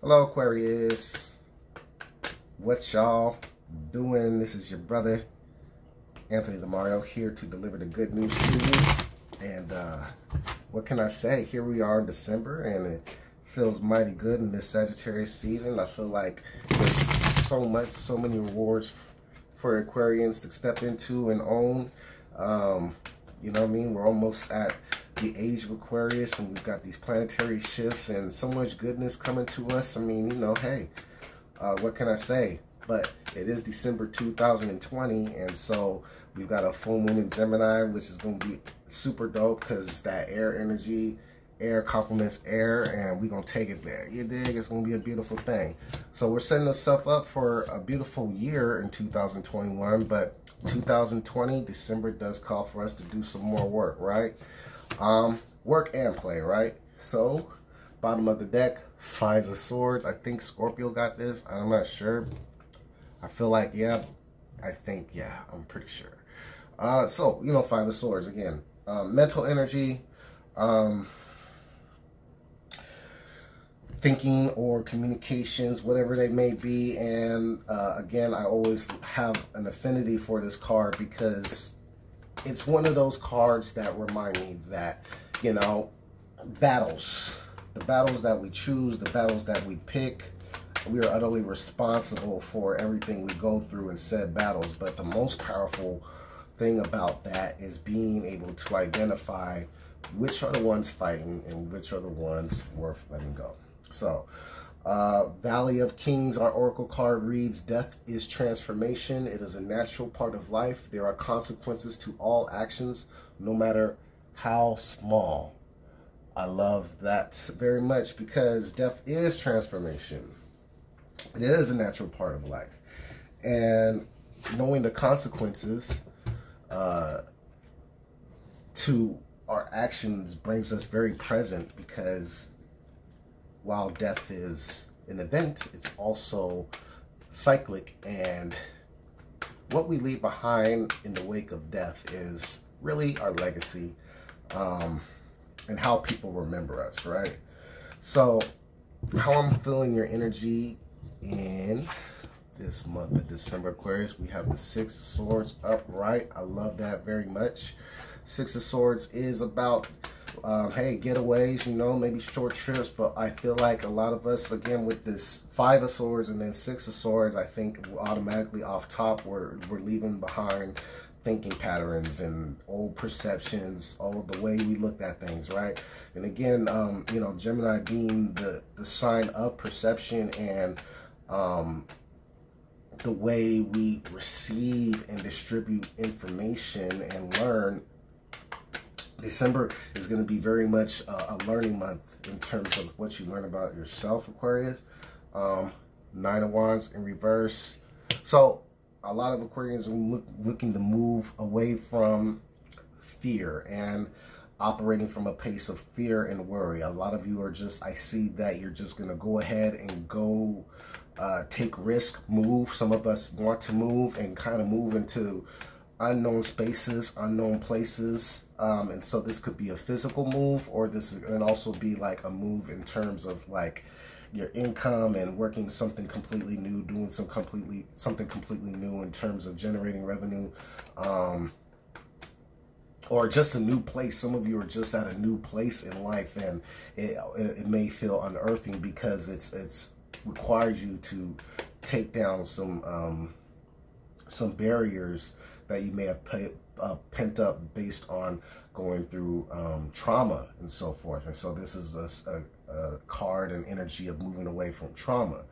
Hello, Aquarius. What y'all doing? This is your brother, Anthony DeMario, here to deliver the good news to you. And what can I say? Here we are in December, and it feels mighty good in this Sagittarius season. I feel like there's so many rewards for Aquarians to step into and own. You know what I mean? We're almost at the age of Aquarius, and we've got these planetary shifts and so much goodness coming to us. I mean, you know, hey, what can I say? But it is December 2020, and so we've got a full moon in Gemini, which is going to be super dope because it's that air energy. Air complements air, and we're going to take it there. You dig? It's going to be a beautiful thing. So we're setting ourselves up for a beautiful year in 2021, but 2020, December does call for us to do some more work, right? Work and play, right? So, bottom of the deck, Five of Swords. I think Scorpio got this. I'm not sure. I feel like, yeah. I'm pretty sure. So, you know, Five of Swords, again. Mental energy, thinking or communications, whatever they may be. And again, I always have an affinity for this card because it's one of those cards that remind me that, you know, battles, the battles that we choose, the battles that we pick, we are utterly responsible for everything we go through in said battles. But the most powerful thing about that is being able to identify which are the ones fighting and which are the ones worth letting go. So, Valley of Kings, our oracle card reads, death is transformation. It is a natural part of life. There are consequences to all actions, no matter how small. I love that very much because death is transformation. It is a natural part of life. And knowing the consequences to our actions brings us very present, because while death is an event, it's also cyclic, and what we leave behind in the wake of death is really our legacy, and how people remember us, right? So, how I'm feeling your energy in this month of December, Aquarius, we have the Six of Swords upright. I love that very much. Six of Swords is about hey, getaways, you know, maybe short trips, but I feel like a lot of us, again, with this Five of Swords and then Six of Swords, I think automatically off top, we're leaving behind thinking patterns and old perceptions, the way we looked at things, right? And again, you know, Gemini being the sign of perception and the way we receive and distribute information and learn, December is going to be very much a learning month in terms of what you learn about yourself, Aquarius. Nine of Wands in reverse. So a lot of Aquarians are looking to move away from fear and operating from a place of fear and worry. A lot of you are just, I see that you're just going to go ahead and go take risk, move. Some of us want to move and kind of move into unknown spaces, unknown places, and so this could be a physical move, or this can also be like a move in terms of like your income and working something completely new, doing something completely new in terms of generating revenue, or just a new place. Some of you are just at a new place in life, and it may feel unearthing because it's required you to take down some barriers that you may have pent up based on going through trauma and so forth. And so this is a card and energy of moving away from trauma.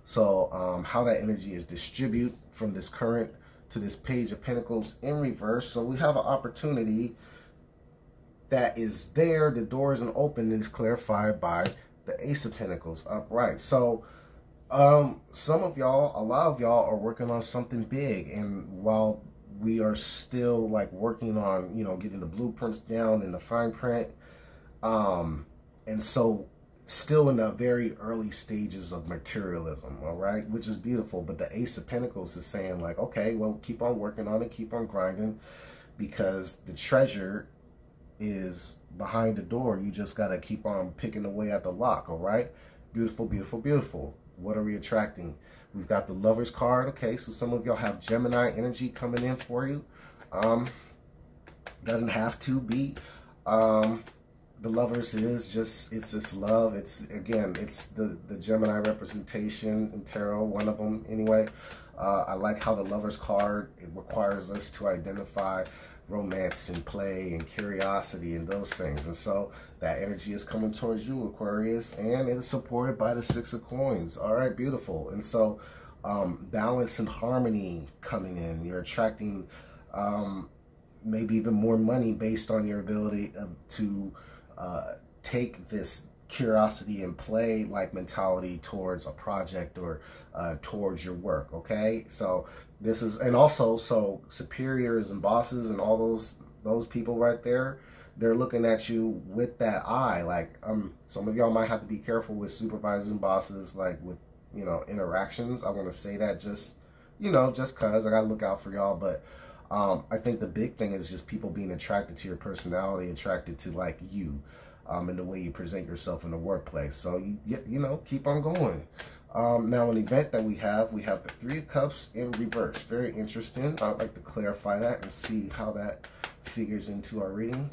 So how that energy is distributed from this current to this Page of Pentacles in reverse. So we have an opportunity that is there. The door isn't open, and it's clarified by the Ace of Pentacles upright. So some of y'all, a lot of y'all are working on something big, and while we are still like working on, you know, getting the blueprints down in the fine print, and so still in the very early stages of materialism, all right, which is beautiful. But the Ace of Pentacles is saying like, okay, well, keep on working on it, keep on grinding, because the treasure is behind the door. You just got to keep on picking away at the lock, all right? Beautiful, beautiful, beautiful. What are we attracting? We've got the Lovers card. Okay, so some of y'all have Gemini energy coming in for you. Doesn't have to be. The Lovers is just, it's just love. It's, again, it's the Gemini representation in tarot, one of them anyway. I like how the Lovers card, it requires us to identify romance and play and curiosity and those things. And so that energy is coming towards you, Aquarius, and it is supported by the Six of Coins. All right, beautiful. And so balance and harmony coming in. You're attracting maybe even more money based on your ability to take this curiosity and play like mentality towards a project or towards your work. Okay, so this is, and also, so superiors and bosses and all those people right there, they're looking at you with that eye. Like some of y'all might have to be careful with supervisors and bosses, like with, you know, interactions. I want to say that just, you know, just cause I gotta look out for y'all. But I think the big thing is just people being attracted to your personality, attracted to like you, and the way you present yourself in the workplace. So you know, keep on going. Now, an event that we have the Three of Cups in reverse. Very interesting. I'd like to clarify that and see how that figures into our reading.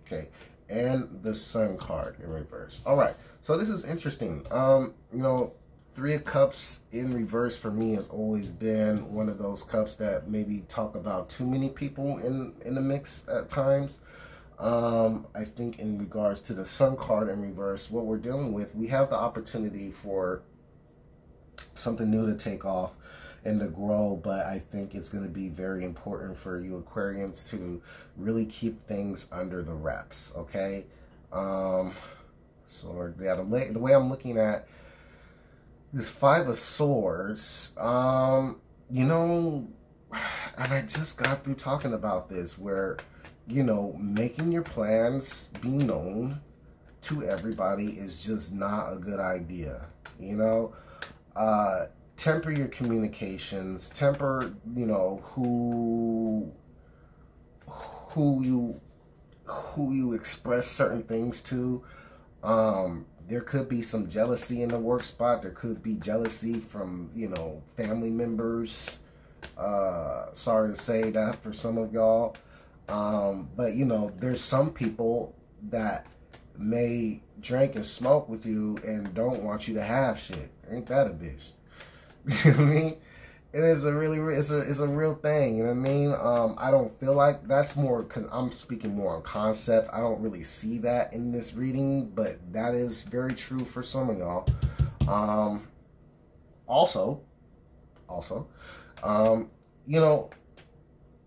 Okay, and the Sun card in reverse. All right, so this is interesting. You know, Three of Cups in reverse for me has always been one of those cups that maybe talk about too many people in the mix at times. I think in regards to the Sun card in reverse, what we're dealing with, we have the opportunity for something new to take off and to grow, but I think it's going to be very important for you Aquarians to really keep things under the wraps. Okay, so yeah, the way I'm looking at this Five of Swords, you know, and I just got through talking about this, where, you know, making your plans be known to everybody is just not a good idea. You know, temper your communications, temper, you know, who you express certain things to. There could be some jealousy in the work spot. There could be jealousy from, you know, family members. Sorry to say that for some of y'all. But, you know, there's some people that may drink and smoke with you and don't want you to have shit. Ain't that a bitch? You know what I mean? It is a really, it's a real thing. You know what I mean? I don't feel like that's more, I'm speaking more on concept. I don't really see that in this reading, but that is very true for some of y'all. Also, you know,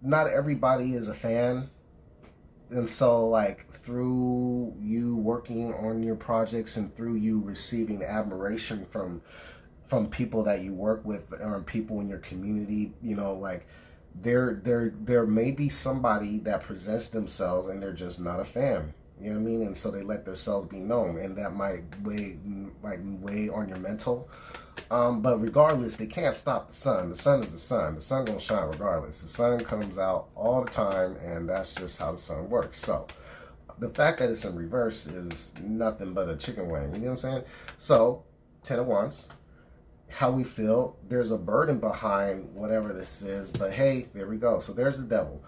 not everybody is a fan. And so, like, through you working on your projects and through you receiving admiration from people that you work with or people in your community, you know, like, there may be somebody that presents themselves and they're just not a fan. You know what I mean? And so they let themselves be known, and that might weigh on your mental. But regardless, they can't stop the sun. The sun is the sun. The sun gonna shine regardless. The sun comes out all the time, and that's just how the sun works. So the fact that it's in reverse is nothing but a chicken wing. You know what I'm saying? So 10 of Wands. How we feel, there's a burden behind whatever this is, but hey, there we go. So there's the Devil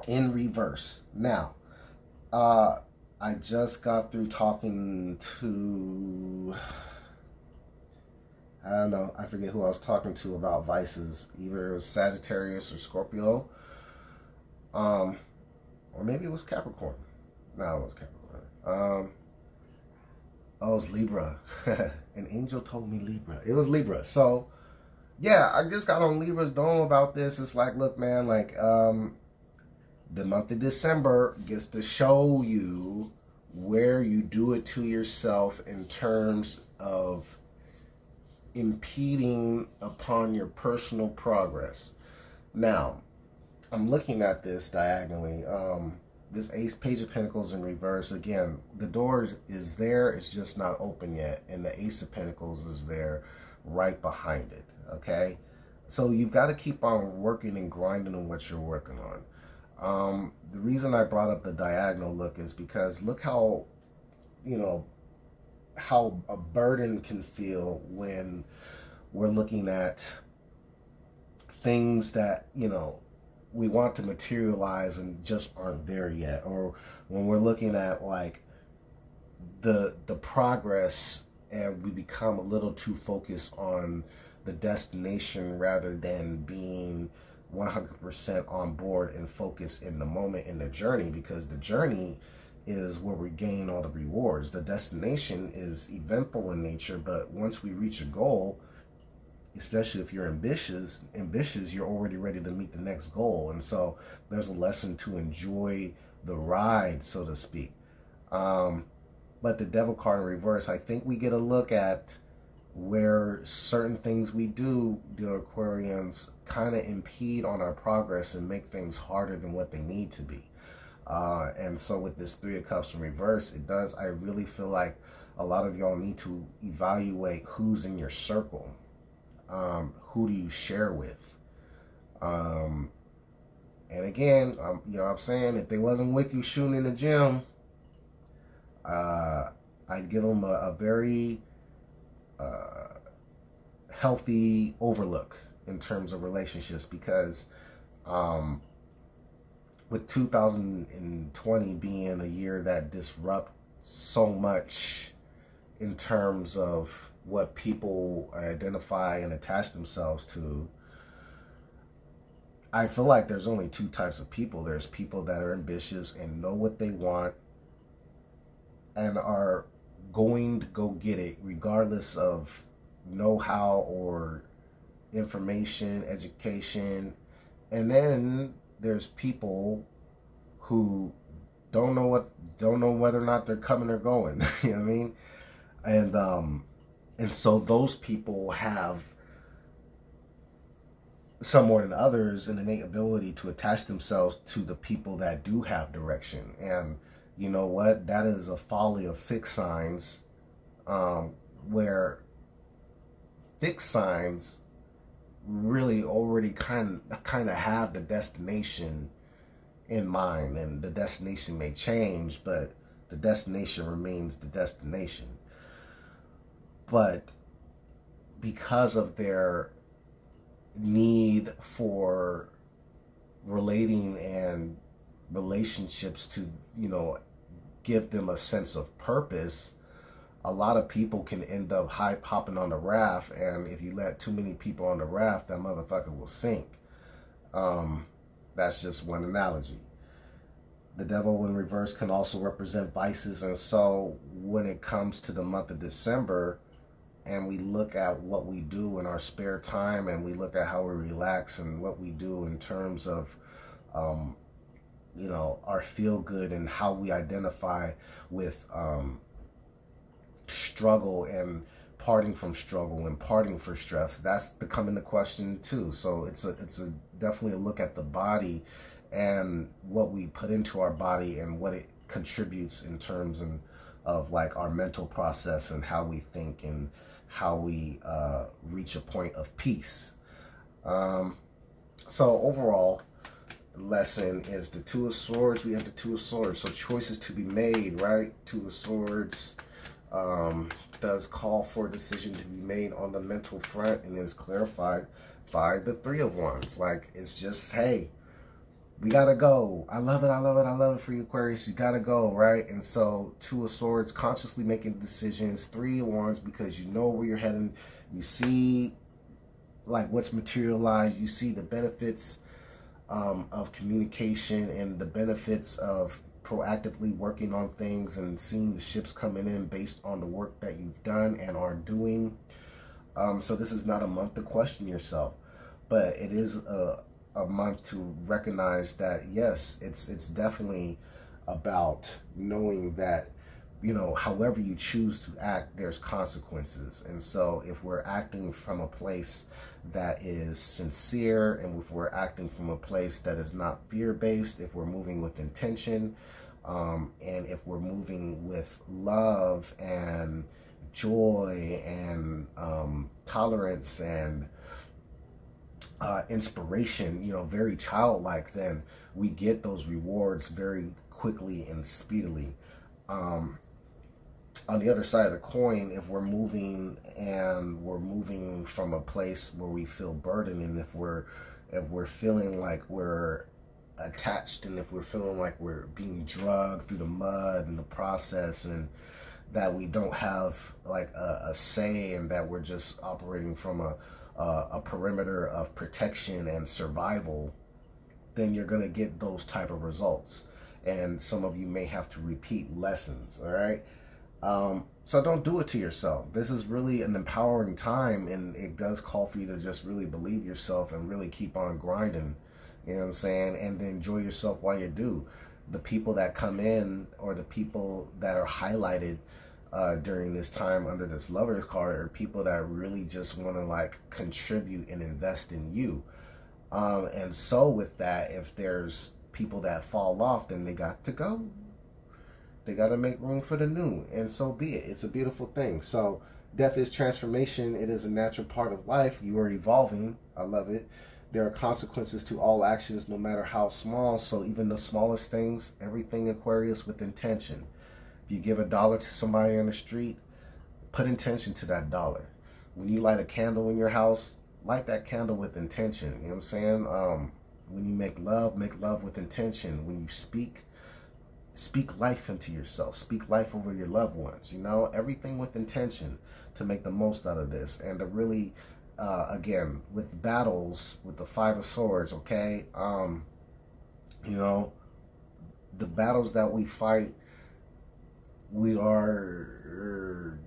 in reverse. Now, I just got through talking to, I don't know, I forget who I was talking to about vices. Either it was Sagittarius or Scorpio, or maybe it was Capricorn. No, it was Capricorn. Oh, it was Libra. An angel told me Libra. It was Libra. So, yeah, I just got on Libra's dome about this. It's like, look, man, like, the month of December gets to show you where you do it to yourself in terms of impeding upon your personal progress. Now, I'm looking at this diagonally. This Page of Pentacles in reverse, again, the door is there, it's just not open yet, and the Ace of Pentacles is there right behind it, okay? So you've got to keep on working and grinding on what you're working The reason I brought up the diagonal look is because look how, you know, how a burden can feel when we're looking at things that, you know, we want to materialize and just aren't there yet, or when we're looking at like the progress and we become a little too focused on the destination rather than being 100% on board and focus in the moment, in the journey, because the journey is where we gain all the rewards. The destination is eventful in nature, but once we reach a goal, especially if you're ambitious, you're already ready to meet the next goal. And so there's a lesson to enjoy the ride, so to speak. But the devil card in reverse, I think we get a look at where certain things we do, dear Aquarians, kind of impede on our progress and make things harder than what they need to be. And so with this Three of Cups in reverse, it does, I really feel like a lot of y'all need to evaluate who's in your circle. Who do you share with? And again, you know what I'm saying, if they wasn't with you shooting in the gym, I'd give them a very healthy overlook in terms of relationships, because with 2020 being a year that disrupts so much in terms of what people identify and attach themselves to, I feel like there's only two types of people. There's people that are ambitious and know what they want and are going to go get it regardless of know-how or information, education. And then there's people who don't know whether or not they're coming or going. You know what I mean? And so those people have, some more than others, an innate ability to attach themselves to the people that do have direction. And you know what? That is a folly of fixed signs, where fixed signs really already kind of have the destination in mind, and the destination may change, but the destination remains the destination. But because of their need for relating and relationships to, you know, give them a sense of purpose, a lot of people can end up hopping on the raft, and if you let too many people on the raft, that motherfucker will sink. That's just one analogy. The devil in reverse can also represent vices, and so when it comes to the month of December, and we look at what we do in our spare time, and we look at how we relax and what we do in terms of you know, our feel good and how we identify with struggle and parting from struggle and parting for stress, that's becoming the question too. So it's a definitely a look at the body and what we put into our body and what it contributes in terms of like our mental process and how we think and how we reach a point of peace. So overall lesson is the Two of Swords. We have the Two of Swords, so choices to be made, right? Two of Swords does call for a decision to be made on the mental front, and is clarified by the Three of Wands. Like, it's just, hey, we gotta go. I love it, I love it, I love it for you, Aquarius. You gotta go, right? And so Two of Swords, consciously making decisions. Three of Wands, because you know where you're heading. You see like what's materialized. You see the benefits of communication and the benefits of proactively working on things and seeing the ships coming in based on the work that you've done and are doing. So this is not a month to question yourself, but it is a month to recognize that, yes, it's definitely about knowing that, you know, however you choose to act, there's consequences. And so if we're acting from a place that is sincere, and if we're acting from a place that is not fear-based, if we're moving with intention, and if we're moving with love and joy and tolerance and inspiration, very childlike, then we get those rewards very quickly and speedily. On the other side of the coin, if we're moving from a place where we feel burdened, and if we're feeling like we're attached, and if we're feeling like we're being dragged through the mud and the process, and that we don't have like a say, and that we're just operating from a perimeter of protection and survival, then you're going to get those type of results. And some of you may have to repeat lessons, all right? So don't do it to yourself. This is really an empowering time, and it does call for you to just really believe yourself and really keep on grinding, you know what I'm saying? And then enjoy yourself while you do. The people that come in, or the people that are highlighted during this time under this Lover's card, are people that really just want to like contribute and invest in you. And so with that, if there's people that fall off, then they got to go. They got to make room for the new, and so be it. It's a beautiful thing. So death is transformation. It is a natural part of life. You are evolving. I love it. There are consequences to all actions, no matter how small. So even the smallest things, everything, Aquarius, with intention. If you give $1 to somebody on the street, put intention to that dollar. When you light a candle in your house, light that candle with intention. You know what I'm saying? When you make love with intention. When you speak life into yourself. Speak life over your loved ones. Everything with intention to make the most out of this, and to really, again, with battles, with the 5 of Swords, okay? The battles that we fight, we are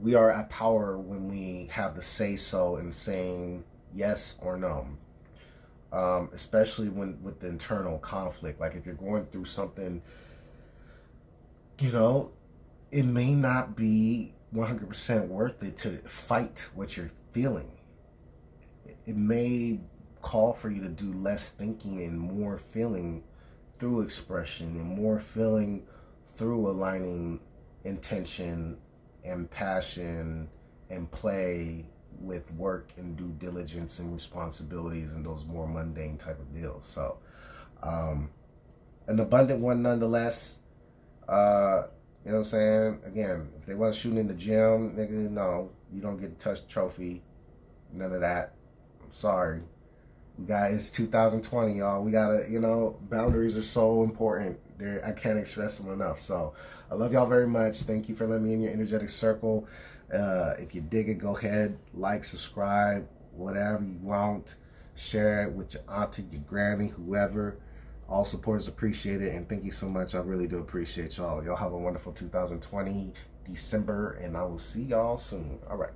at power when we have the say so in saying yes or no. Especially with the internal conflict. Like if you're going through something, it may not be 100% worth it to fight what you're feeling. It may call for you to do less thinking and more feeling through expression, and more feeling through aligning intention and passion and play with work and due diligence and responsibilities and those more mundane type of deals. So an abundant one nonetheless. You know what I'm saying? Again, if they want shooting in the gym, nigga, no, you don't get to touch the trophy. None of that. I'm sorry. It's 2020, y'all. We gotta, boundaries are so important. I can't express them enough. So I love y'all very much. Thank you for letting me in your energetic circle. If you dig it, go ahead, like, subscribe, whatever you want. Share it with your auntie, your granny, whoever. All support is appreciated, and thank you so much. I really do appreciate y'all. Y'all have a wonderful 2020 December, and I will see y'all soon. All right.